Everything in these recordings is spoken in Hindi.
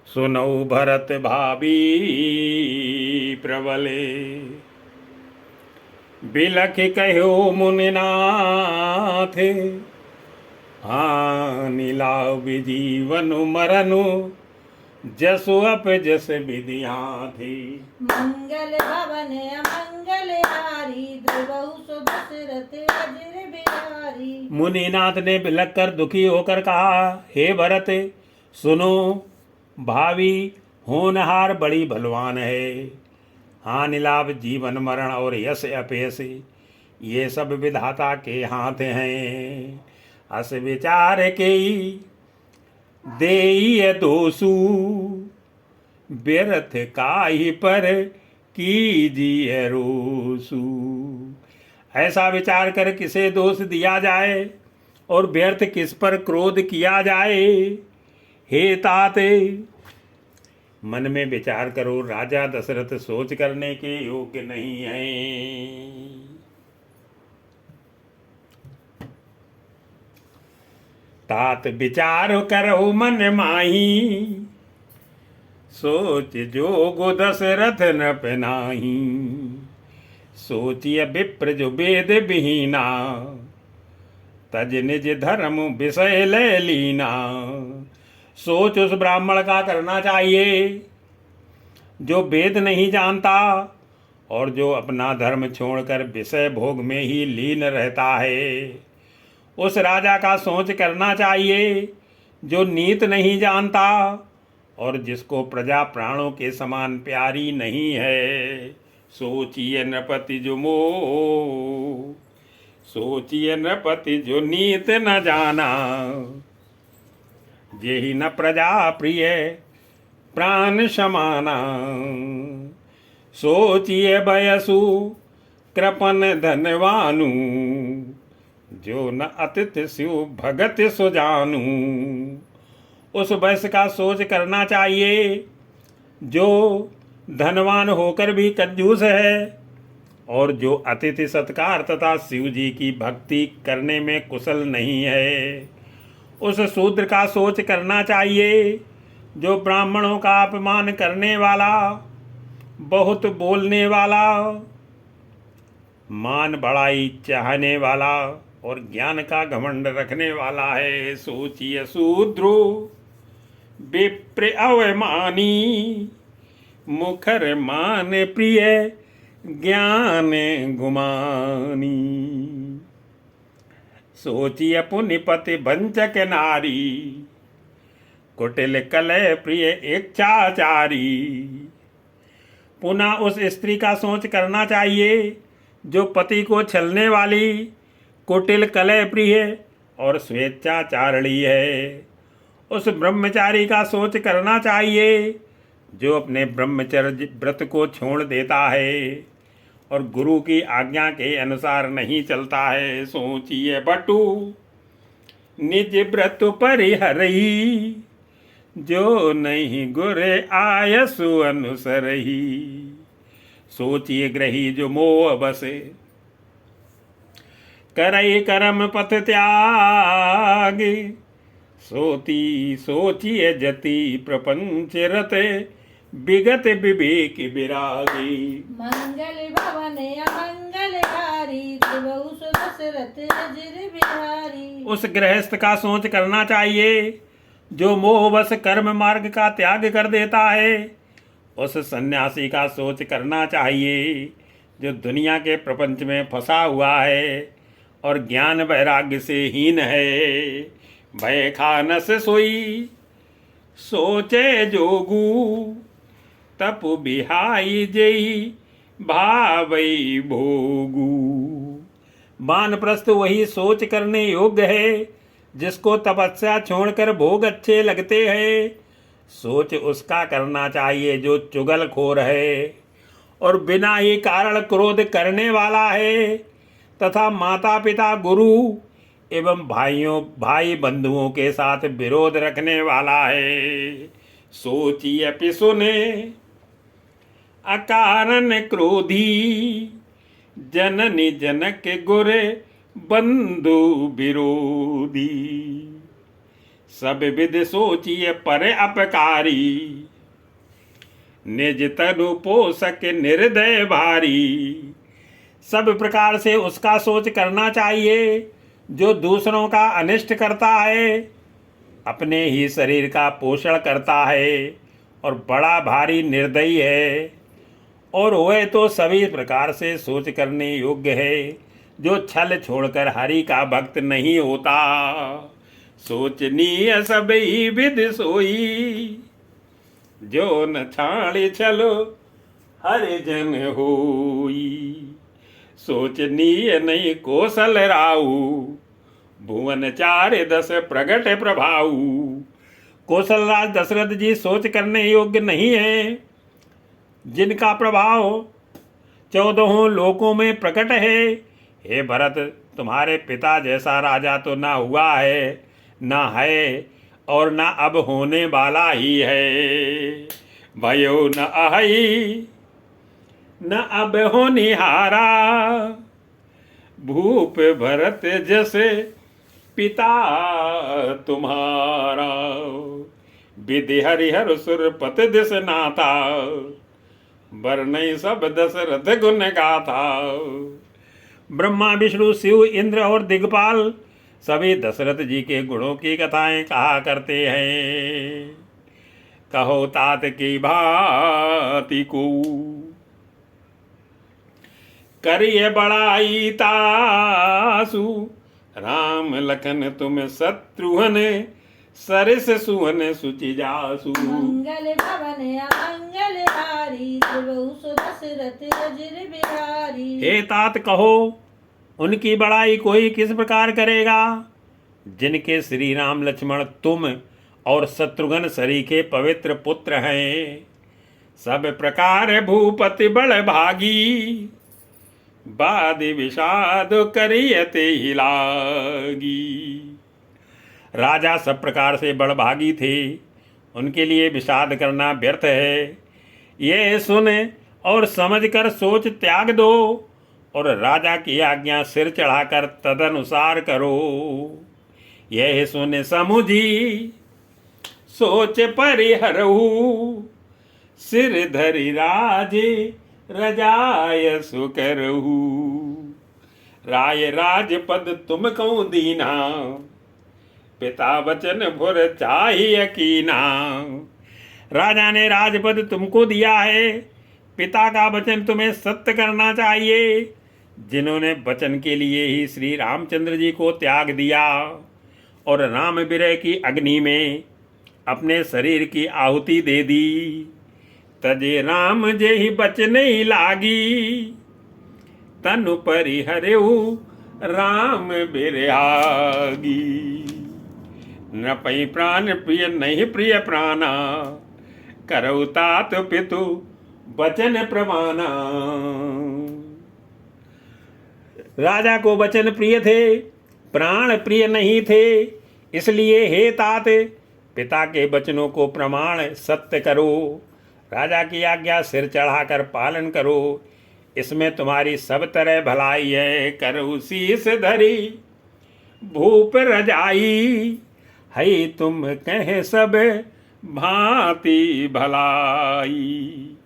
सुनौ भरत भाभी प्रबले। बिलख कहो मुनिनाथ, हानि लाभ जीवन मरनु, जसु अप जस विधिया थी। मंगल भवन अमंगल हारी, ध्रुवहु सो दशरथ अजर बिहारी। मुनिनाथ ने बिलख कर दुखी होकर कहा, हे भरत सुनो, भावी होनहार बड़ी बलवान है। हानि लाभ जीवन मरण और यश अपयश ये सब विधाता के हाथ हैं। अस विचार के देय दोषु, व्यर्थ काहि पर कीजिए रोसु। ऐसा विचार कर किसे दोष दिया जाए और व्यर्थ किस पर क्रोध किया जाए। हे ताते, मन में विचार करो, राजा दशरथ सोच करने के योग्य नहीं हैं। तात विचार करो मन माही, सोच जोगो दशरथ न पनाही। सोचिए विप्र जो वेद विहीना, तज निज धर्म विषय ले लीना। सोच उस ब्राह्मण का करना चाहिए जो वेद नहीं जानता और जो अपना धर्म छोड़कर विषय भोग में ही लीन रहता है। उस राजा का सोच करना चाहिए जो नीत नहीं जानता और जिसको प्रजा प्राणों के समान प्यारी नहीं है। सोचिए नृपति जो मोह, सोचिए नृपति जो नीत न जाना। जेहि न प्रजा प्रिय प्राण समाना। सोचिए बयसु कृपन धनवानु, जो न अतिथि शिव भगत सुजानु। उस वैश्य का सोच करना चाहिए जो धनवान होकर भी कंजूस है और जो अतिथि सत्कार तथा शिव जी की भक्ति करने में कुशल नहीं है। उस शूद्र का सोच करना चाहिए जो ब्राह्मणों का अपमान करने वाला, बहुत बोलने वाला, मान बढ़ाई चाहने वाला और ज्ञान का घमंड रखने वाला है। सोचिए शूद्रो विप्र अवमानी, मुखर मान प्रिय ज्ञान गुमानी। सोचिए पुनिपति वंचक नारी, कुटिल कलह प्रिय इच्छाचारी। पुनः उस स्त्री का सोच करना चाहिए जो पति को छलने वाली, कुटिल कलह प्रिय और स्वेच्छाचारणी है। उस ब्रह्मचारी का सोच करना चाहिए जो अपने ब्रह्मचर्य व्रत को छोड़ देता है और गुरु की आज्ञा के अनुसार नहीं चलता है। सोचिए बटु निज व्रत परिहरही, जो नहीं गुरे आयसु अनुसरही। सोचिए ग्रही जो मोह बसे, करई कर्म पथ त्याग। सोचिए जति प्रपंच रते, विगत विवेक विरागी। मंगल भवन अमंगल हारी, ध्रुवहु सो दशरथ अजर बिहारी। उस गृहस्थ का सोच करना चाहिए जो मोहवश कर्म मार्ग का त्याग कर देता है। उस सन्यासी का सोच करना चाहिए जो दुनिया के प्रपंच में फंसा हुआ है और ज्ञान वैराग्य से हीन है। भय खानस सोई सोचे जोगू, तपु बिहाई जेई भावई भोगू। वानप्रस्थ वही सोच करने योग्य है जिसको तपस्या छोड़कर भोग अच्छे लगते हैं। सोच उसका करना चाहिए जो चुगलखोर है और बिना ही कारण क्रोध करने वाला है तथा माता पिता गुरु एवं भाई बंधुओं के साथ विरोध रखने वाला है। सोचिए पिसुने अकारण क्रोधी, जननी जनक गुरे बंधु विरोधी। सब विध सोचिए पर अपकारी, निज तनु पोषक निर्दय भारी। सब प्रकार से उसका सोच करना चाहिए जो दूसरों का अनिष्ट करता है, अपने ही शरीर का पोषण करता है और बड़ा भारी निर्दयी है। और वह तो सभी प्रकार से सोच करने योग्य है जो छल छोड़कर हरि का भक्त नहीं होता। सोचनीय सब ही विध सोई, जो न छाड़ चलो हरि जन होई। सोचनीय नहीं कौशल राऊ, भुवन चार दस प्रगट प्रभाऊ। कौशल राज दशरथ जी सोच करने योग्य नहीं है, जिनका प्रभाव 14 लोकों में प्रकट है। हे भरत, तुम्हारे पिता जैसा राजा तो ना हुआ है, ना है और ना अब होने वाला ही है। भयो न आई न अब होनिहारा, भूप भरत जैसे पिता तुम्हारा। विधि हरिहर सुरपत दिस नाथा, बरनई सब दशरथ गुण गाथा। ब्रह्मा विष्णु शिव इंद्र और दिग्पाल सभी दशरथ जी के गुणों की कथाएं कहा करते हैं। कहो तात की भांति को, करिए बड़ाई तासु। राम लखन तुम शत्रुघ्न, सरिस सुवन सुचि जासु। मंगल भवन अमंगल हारी, त्रिभुवन दशरथ अजिर बिहारी। हे तात कहो, उनकी बड़ाई कोई किस प्रकार करेगा जिनके श्री राम लक्ष्मण तुम और शत्रुघ्न सरीखे पवित्र पुत्र हैं। सब प्रकार भूपति बड़ भागी, बादि विषाद करियते ही लागी। राजा सब प्रकार से बड़भागी थे, उनके लिए विषाद करना व्यर्थ है। ये सुन और समझकर सोच त्याग दो और राजा की आज्ञा सिर चढ़ाकर तदनुसार करो। यह सुन समुझी सोच परिहरहु, सिर धरि राजे रजाय सुकरहु। राय राजपद तुम कौं दीना, पिता वचन भुर चाहिए कीना। राजा ने राजपद तुमको दिया है, पिता का वचन तुम्हें सत्य करना चाहिए। जिन्होंने वचन के लिए ही श्री रामचंद्र जी को त्याग दिया और राम विरह की अग्नि में अपने शरीर की आहुति दे दी, तजे राम जे ही बचन ही लागी। तनु परिहरेहु राम बिरहागी। न पई प्राण प्रिय नहीं प्रिय प्राणा, करऊ तात पितु वचन प्रमाना। राजा को वचन प्रिय थे, प्राण प्रिय नहीं थे, इसलिए हे तात पिता के वचनों को प्रमाण सत्य करो। राजा की आज्ञा सिर चढ़ाकर पालन करो, इसमें तुम्हारी सब तरह भलाई है। करो शीस धरी भूप रजाई, है तुम कह सब भांति भलाई।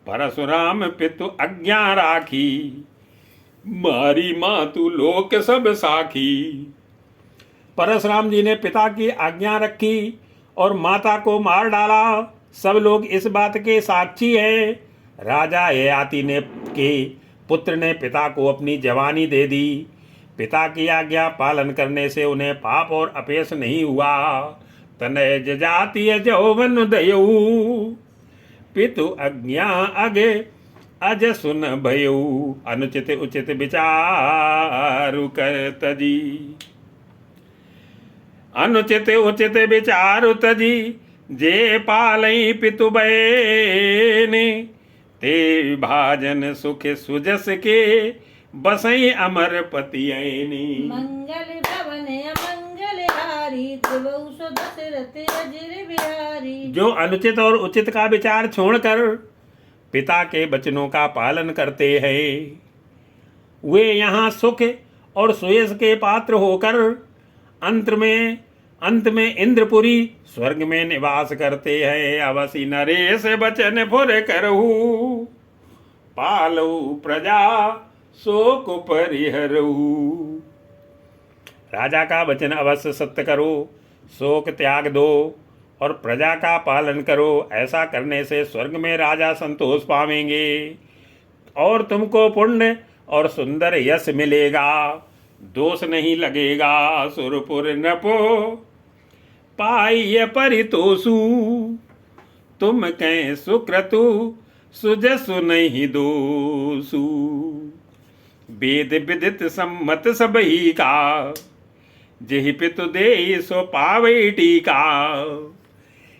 परशुराम पितु आज्ञा राखी, मारी मातु लोक सब साखी। परशुराम जी ने पिता की आज्ञा रखी और माता को मार डाला, सब लोग इस बात के साक्षी हैं। राजा ययाति ने के पुत्र ने पिता को अपनी जवानी दे दी। पिता की आज्ञा पालन करने से उन्हें पाप और अपेश नहीं हुआ। तनय जातीय जौवन दयऊ, पितु आज्ञा अगे अज सुन भयऊ। अनुचित उचित विचारु कर तजी, अनुचित उचित विचारु तजी। जे पालई पितु बयने, ते भाजन सुख सुजस के बसई अमर पतियनी। मंगल भवन अमंगल हारी, त्रिभुवन दशरथ अजिर बिहारी। जो अनुचित और उचित का विचार छोड़कर पिता के वचनों का पालन करते हैं, वे यहाँ सुख और सुयश के पात्र होकर अंत में अंत में इंद्रपुरी स्वर्ग में निवास करते हैं। अवसी नरेश बचन फुर करहु, पालऊ प्रजा शोक परिहरऊ। राजा का वचन अवश्य सत्य करो, शोक त्याग दो और प्रजा का पालन करो। ऐसा करने से स्वर्ग में राजा संतोष पावेंगे और तुमको पुण्य और सुंदर यश मिलेगा, दोष नहीं लगेगा। सुरपुर नपो पाइय परितोषु, तुम कह सुक्रतु सुजसु नहीं दोषु। वेद विदित सम्मत सबही का, जेहि पितु दे सो पावे टीका।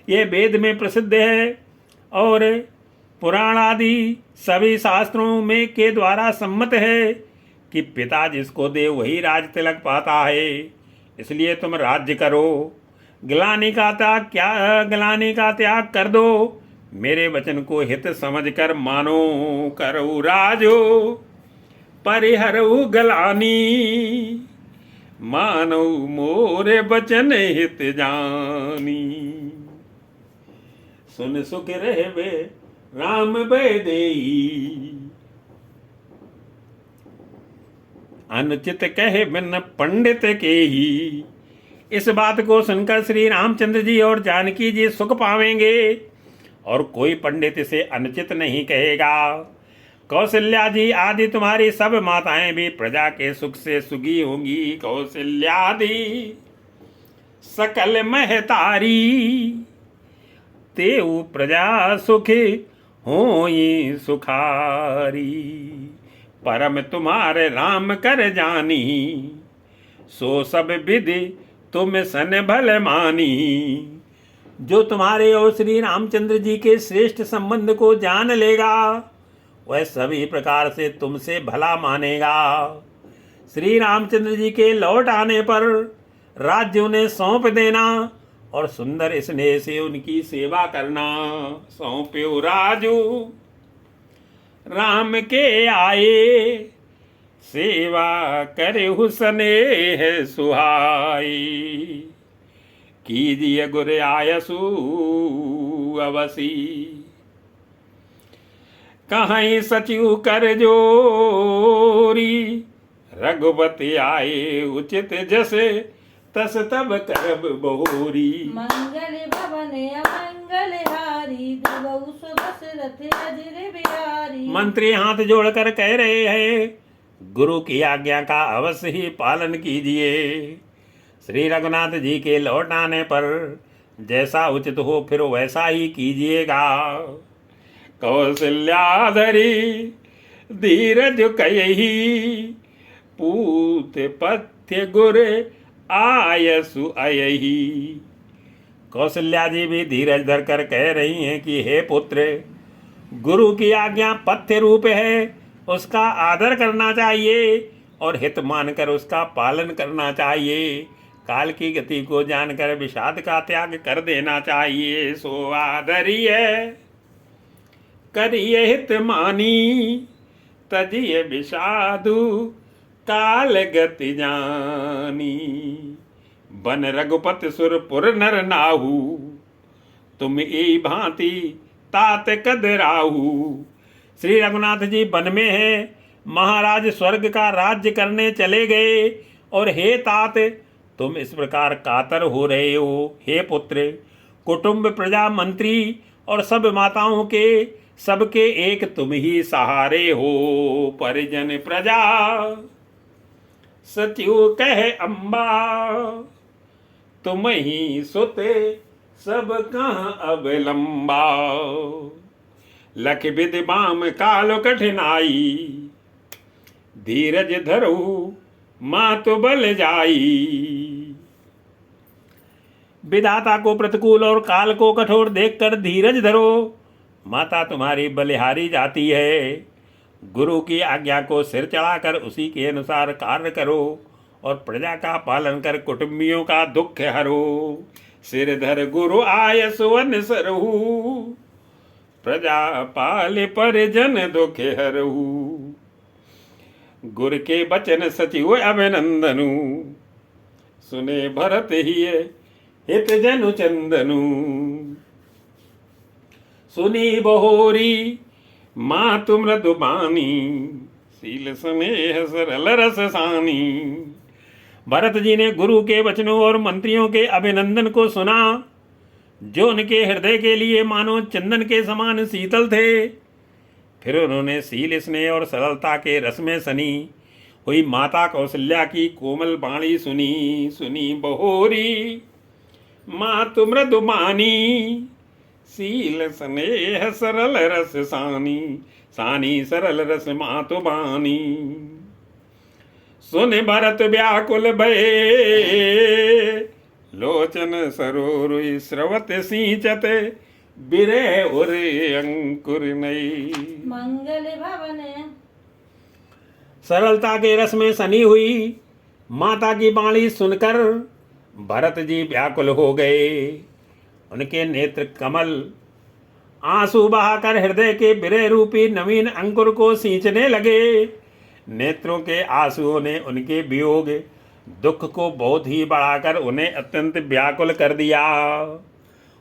ये वेद में प्रसिद्ध है और पुराण आदि सभी शास्त्रों में के द्वारा सम्मत है कि पिता जिसको दे वही राज तिलक पाता है। इसलिए तुम राज्य करो, ग्लानि का त्याग कर दो। मेरे वचन को हित समझकर मानो, करो राजो परिहरऊ गलानी। मानो मोरे बचन हित जानी, सुन सुख रहवे राम बैदेई। अनुचित कहे बिन पंडित के ही। इस बात को सुनकर श्री रामचंद्र जी और जानकी जी सुख पावेंगे और कोई पंडित इसे अनुचित नहीं कहेगा। कौशल्या जी आदि तुम्हारी सब माताएं भी प्रजा के सुख से सुखी होंगी। कौशल्यादि सकल महतारी, तेऊ प्रजा सुखी होई सुखारी। परम तुम्हारे राम कर जानी, सो सब विधि तुम सन भल मानी। जो तुम्हारे और श्री रामचंद्र जी के श्रेष्ठ संबंध को जान लेगा वह सभी प्रकार से तुमसे भला मानेगा। श्री रामचंद्र जी के लौट आने पर राज्य उन्हें सौंप देना और सुंदर स्नेह से उनकी सेवा करना। सौंप्यो राजू राम के आए, सेवा करे हुसनेह सुहाई। कीजिए गुर आयसु अवसी, कहीं सचिव कर जोरी। रघुपति आए उचित जसे, तस तब करब बहुरी। मंगल भवन अमंगल हारी, द्रवहु सो दशरथ अजर बिहारी। मंत्री हाथ जोड़कर कह रहे हैं, गुरु की आज्ञा का अवश्य ही पालन कीजिए। श्री रघुनाथ जी के लौट आने पर जैसा उचित हो फिर वैसा ही कीजिएगा। कौशल्याधरी धीरज कयहि, पूत पथ्य गुर आयसु अयहि। कौशल्या जी भी धीरज धरकर कह रही हैं कि हे पुत्र, गुरु की आज्ञा पथ्य रूप है, उसका आदर करना चाहिए और हित मानकर उसका पालन करना चाहिए। काल की गति को जानकर विषाद का त्याग कर देना चाहिए। सो आदरिय करिए हित मानी, तजिए विषादु काल गति जानी। बन रघुपति सुरपुर नर नाहु, तुम ई भांति तात कदराहु। श्री रघुनाथ जी वन में है, महाराज स्वर्ग का राज्य करने चले गए और हे तात तुम इस प्रकार कातर हो रहे हो। हे पुत्र, कुटुंब प्रजा मंत्री और सब माताओं के सबके एक तुम ही सहारे हो। परिजन प्रजा सचिव कहे अम्बा, तुम ही सुते सब कहाँ अब लंबा। लख विधि बाम कालो कठिनाई, धीरज धरो माँ तो बल जाई। विधाता को प्रतिकूल और काल को कठोर देखकर धीरज धरो, माता तुम्हारी बलिहारी जाती है। गुरु की आज्ञा को सिर चढ़ाकर उसी के अनुसार कार्य करो और प्रजा का पालन कर कुटुंबियों का दुख हरो। सिर धर गुरु आय सुवन सरहु, प्रजा पाल परिजन दुख हरहु। गुर के बचन सचिव अभिनंदनु, सुने भरत ही हित जनु चंदनु। सुनी बहोरी मातु मृदु बानी, शील स्नेह सरल रस सानी। भरत जी ने गुरु के वचनों और मंत्रियों के अभिनंदन को सुना, जो उनके हृदय के लिए मानो चंदन के समान शीतल थे। फिर उन्होंने शील स्नेह और सरलता के रस में सनी हुई माता कौशल्या की कोमल वाणी सुनी। सुनी बहोरी मातु मृदु मानी, शील स्नेह सरल रस सानी। सानी सरल रस मातु बानी। सुन भरत व्याकुल भये, लोचन सरोरुई स्रवत सिंचत। बिरे उरे अंकुर नई। मंगल भवन सरलता के रस में सनी हुई माता की वाणी सुनकर भरत जी व्याकुल हो गए। उनके नेत्र कमल आंसू बहाकर हृदय के बिरह रूपी नवीन अंकुर को सींचने लगे। नेत्रों के आंसुओं ने उनके वियोग दुख को बहुत ही बढ़ाकर उन्हें अत्यंत व्याकुल कर दिया।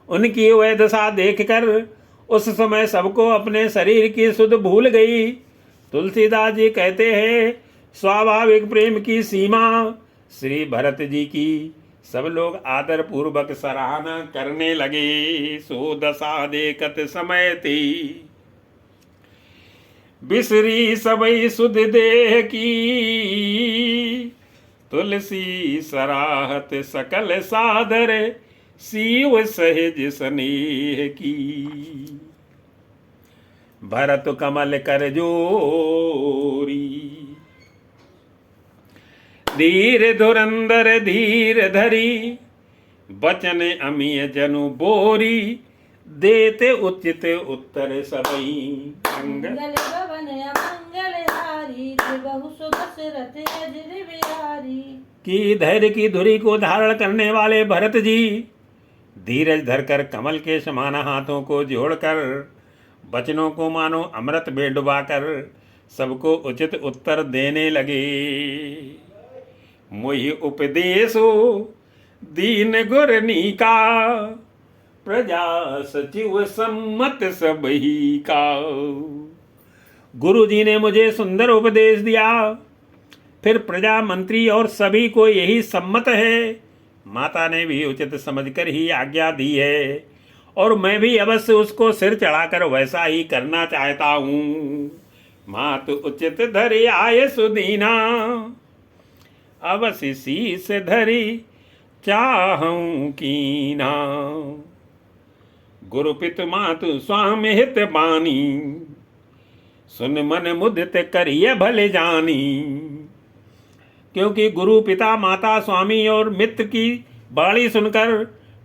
उनकी वह दशा देखकर उस समय सबको अपने शरीर की सुध भूल गई। तुलसीदास जी कहते हैं, स्वाभाविक प्रेम की सीमा श्री भरत जी की सब लोग आदर पूर्वक सराहना करने लगे। सो दशा देखत समय थी, बिसरी सबई सुध देह की। तुलसी सराहत सकल सादर, सीव सहज स्नेह की। भरत कमल कर जोरी, धीर धुरंदर धीर धरी। बचन अमीय जनु बोरी, देते उचित उत्तर सबई। मंगल भवन अमंगल हारी, बहु सुदशरथ अजर बिहारी। की धैर्य की धुरी को धारण करने वाले भरत जी धीरज धरकर कमल के समान हाथों को जोड़कर वचनों को मानो अमृत में डुबाकर सबको उचित उत्तर देने लगे। मोहि उपदेशो दीन गुरनी का, प्रजा सचिव सम्मत सबही का। गुरु जी ने मुझे सुंदर उपदेश दिया, फिर प्रजा मंत्री और सभी को यही सम्मत है। माता ने भी उचित समझकर ही आज्ञा दी है और मैं भी अवश्य उसको सिर चढ़ाकर वैसा ही करना चाहता हूँ। मात उचित धरि आय सुदीना, अवश्य शीस धरि चाहूं कीना। गुरु पित मातु स्वामी हित बानी, सुन मन मुदित करिय भले जानी। क्योंकि गुरु पिता माता स्वामी और मित्र की वाणी सुनकर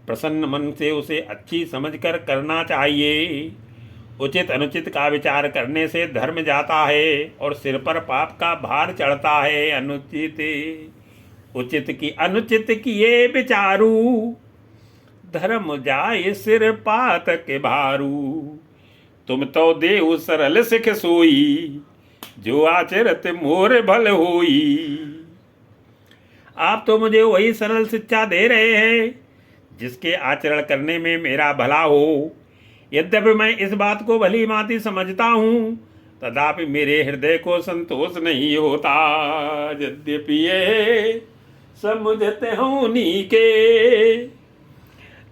प्रसन्न मन से उसे अच्छी समझकर करना चाहिए। उचित अनुचित का विचार करने से धर्म जाता है और सिर पर पाप का भार चढ़ता है। अनुचित उचित की अनुचित किए विचारू, धर्म जाए सिर पातक भारू। तुम तो देव सरल सिख सोई, जो आचरत मोर भल होई। आप तो मुझे वही सरल शिक्षा दे रहे हैं जिसके आचरण करने में मेरा भला हो। यद्यपि मैं इस बात को भली भांति समझता हूँ, तथापि मेरे हृदय को संतोष नहीं होता। यद्यपि ये समझते होनी के,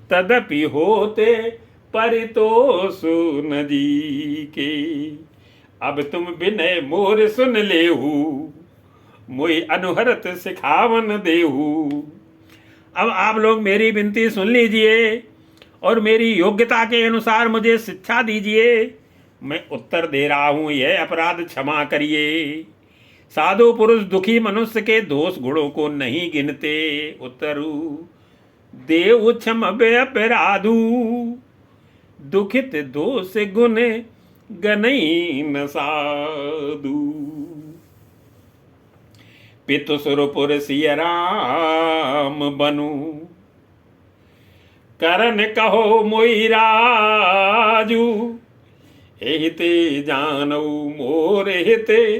तदपि होते परितोष न जी के। अब तुम विनय मोर सुन लेहू, मोई अनुहरत सिखावन देहू। अब आप लोग मेरी विनती सुन लीजिए और मेरी योग्यता के अनुसार मुझे शिक्षा दीजिए। मैं उत्तर दे रहा हूँ, यह अपराध क्षमा करिए। साधु पुरुष दुखी मनुष्य के दोष गुणों को नहीं गिनते। उत्तरु देव क्षम अपराधु, दुखित दोष गुण गनई न साधु। पितु सुरपुर सिय राम बनु, करन कहो मोहि राजू। एहिते जानऊ मोर हिते,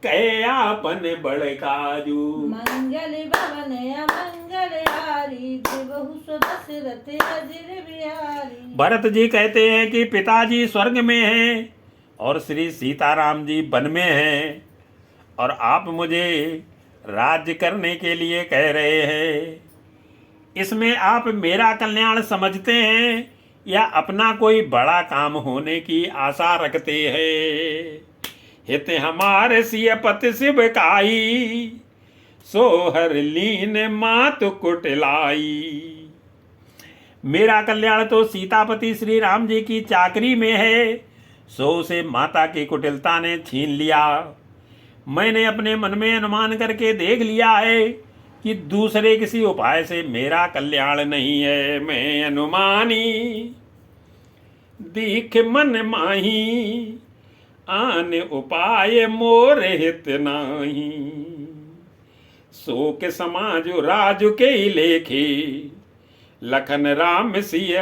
कहे आपन बड़ काजू। मंगल भवन अमंगल हारी, बिहारी देवहु सो दशरथ अजर बिहारी। भरत जी कहते हैं कि पिताजी स्वर्ग में हैं और श्री सीताराम जी वन में हैं और आप मुझे राज्य करने के लिए कह रहे हैं। इसमें आप मेरा कल्याण समझते हैं या अपना कोई बड़ा काम होने की आशा रखते हैं। हित हमारे सिय पति शिव काई सोहर लीन मात कुटलाई। मेरा कल्याण तो सीतापति श्री राम जी की चाकरी में है, सो से माता की कुटिलता ने छीन लिया। मैंने अपने मन में अनुमान करके देख लिया है कि दूसरे किसी उपाय से मेरा कल्याण नहीं है। मैं अनुमानी दीख मन माही आन उपाय मोर हित नाही। शोक समाज राजु के लेखे लखन राम सिय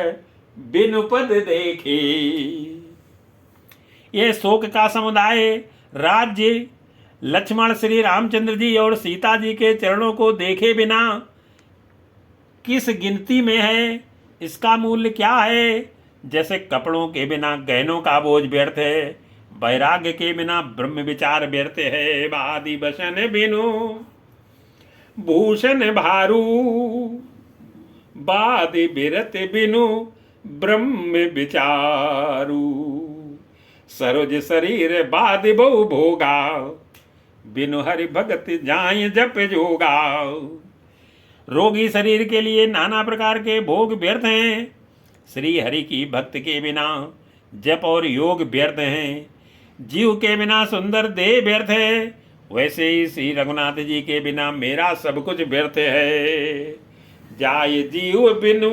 बिनु पद देखे। ये शोक का समुदाय राज्य लक्ष्मण श्री रामचंद्र जी और सीता जी के चरणों को देखे बिना किस गिनती में है, इसका मूल्य क्या है। जैसे कपड़ों के बिना गहनों का बोझ व्यर्थ है, वैराग्य के बिना ब्रह्म विचार व्यर्थ है। वादी बसन बिनु भूषण भारू वादी बिरत बिनु ब्रह्म विचारू। सरोज शरीर वादी बहु भोगा बिनु हरि भगत जाय जप जोगा। रोगी शरीर के लिए नाना प्रकार के भोग व्यर्थ हैं, श्री हरि की भक्त के बिना जप और योग व्यर्थ हैं। जीव के बिना सुंदर देह व्यर्थ है, वैसे ही श्री रघुनाथ जी के बिना मेरा सब कुछ व्यर्थ है। जाय जीव बिनु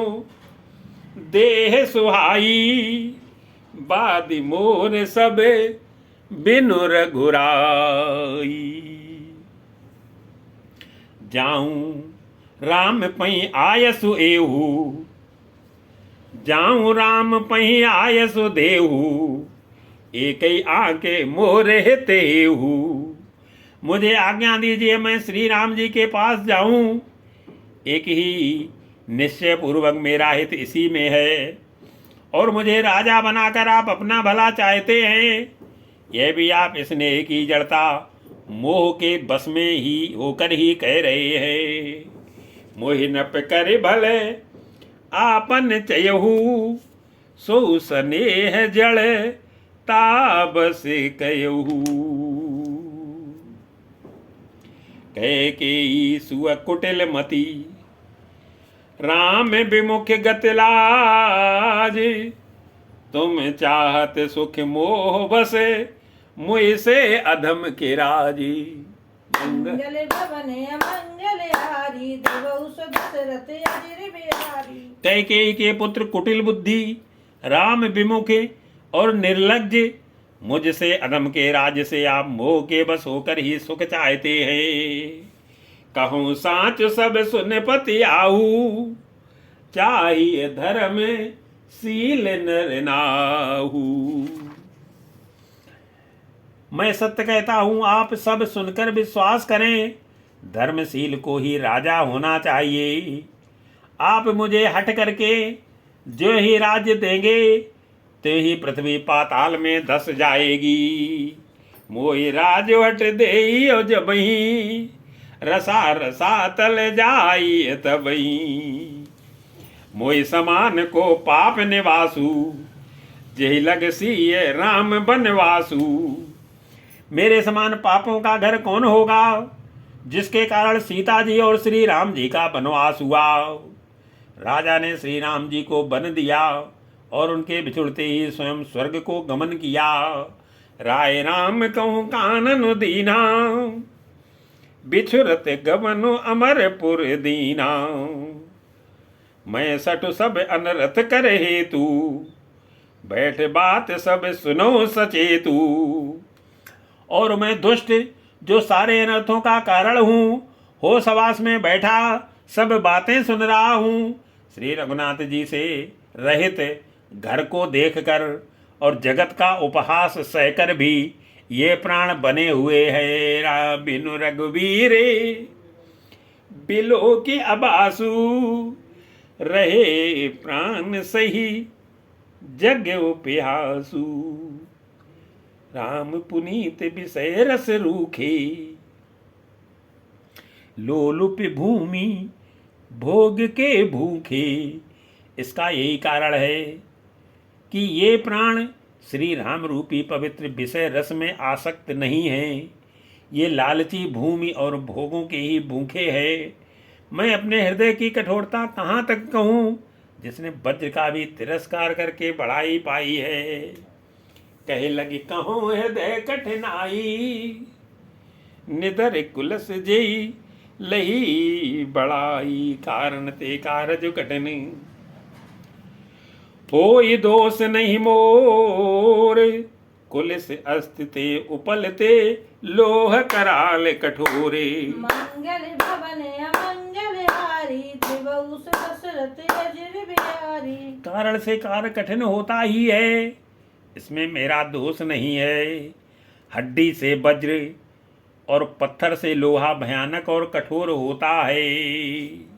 देह सुहाई बादि मोर सब बिनु रघुराई। जाऊं राम पई आयसु एहू जाऊं राम पही आयसु देहू एक ही आके मोर हितेहू। मुझे आज्ञा दीजिए मैं श्री राम जी के पास जाऊं, एक ही निश्चय पूर्वक मेरा हित इसी में है और मुझे राजा बनाकर आप अपना भला चाहते हैं। यह भी आप स्नेह की जड़ता मोह के बस में ही होकर ही कह रहे हैं। मोहि नप कर भले आपन चयहू सो स्नेह जड़ ताब से कहू। कह के सुअ कुटिल मती राम विमुख गतिलाज। तुम चाहत सुख मोह बसे मुझ से अधम के राजी। मंगल भवन अमंगल हारी देवहु सो दशरथ अजर बिहारी। कैकेयी के पुत्र कुटिल बुद्धि राम विमुख और निर्लज्ज मुझसे अधम के राज्य से आप मोह के बस होकर ही सुख चाहते हैं। कहूँ साच सब सुन पति आहू चाहिए धर्म सील नर नाहू। मैं सत्य कहता हूं, आप सब सुनकर विश्वास करें, धर्मशील को ही राजा होना चाहिए। आप मुझे हट करके जो ही राज्य देंगे तो ही पृथ्वी पाताल में धस जाएगी। मोहि राज हट देई और जबही रसा रसा तल जाई तबही। मोहि समान को पाप निवासु जही लग सिय राम बनवासु। मेरे समान पापों का घर कौन होगा जिसके कारण सीता जी और श्री राम जी का वनवास हुआ। राजा ने श्री राम जी को वन दिया और उनके बिछुड़ते ही स्वयं स्वर्ग को गमन किया। राय राम कहूँ कानन दीना बिछुरत गमनु अमरपुर दीना। मैं सटु सब अनरथ कर हेतु बैठ बात सब सुनो सचेतु। और मैं दुष्ट जो सारे अनर्थों का कारण हूँ हो सवास में बैठा सब बातें सुन रहा हूँ। श्री रघुनाथ जी से रहित घर को देखकर और जगत का उपहास सहकर भी ये प्राण बने हुए हैं। बिनु रघुवीरे बिलो के अब आंसू रहे प्राण सही जग प्यासू। राम पुनीत विषय रस रूखे लोलुप भूमि भोग के भूखे। इसका यही कारण है कि ये प्राण श्री राम रूपी पवित्र विषय रस में आसक्त नहीं हैं। ये लालची भूमि और भोगों के ही भूखे हैं। मैं अपने हृदय की कठोरता कहाँ तक कहूँ, जिसने वज्र का भी तिरस्कार करके बढ़ाई पाई है। कहे लगी कहूँ हृदय कठिनाई निधर कुलस जेई लही बड़ाई। कारण ते कारज कठिन कोई दोष नहीं मोर कुलिस अस्तिते उपलते लोह कराल कठोरे। मंगल भवन अमंगल हारी त्रिवउस दशरथ अजिर बिहारी। कारण से कार्य कठिन होता ही है, इसमें मेरा दोष नहीं है। हड्डी से वज्र और पत्थर से लोहा भयानक और कठोर होता है।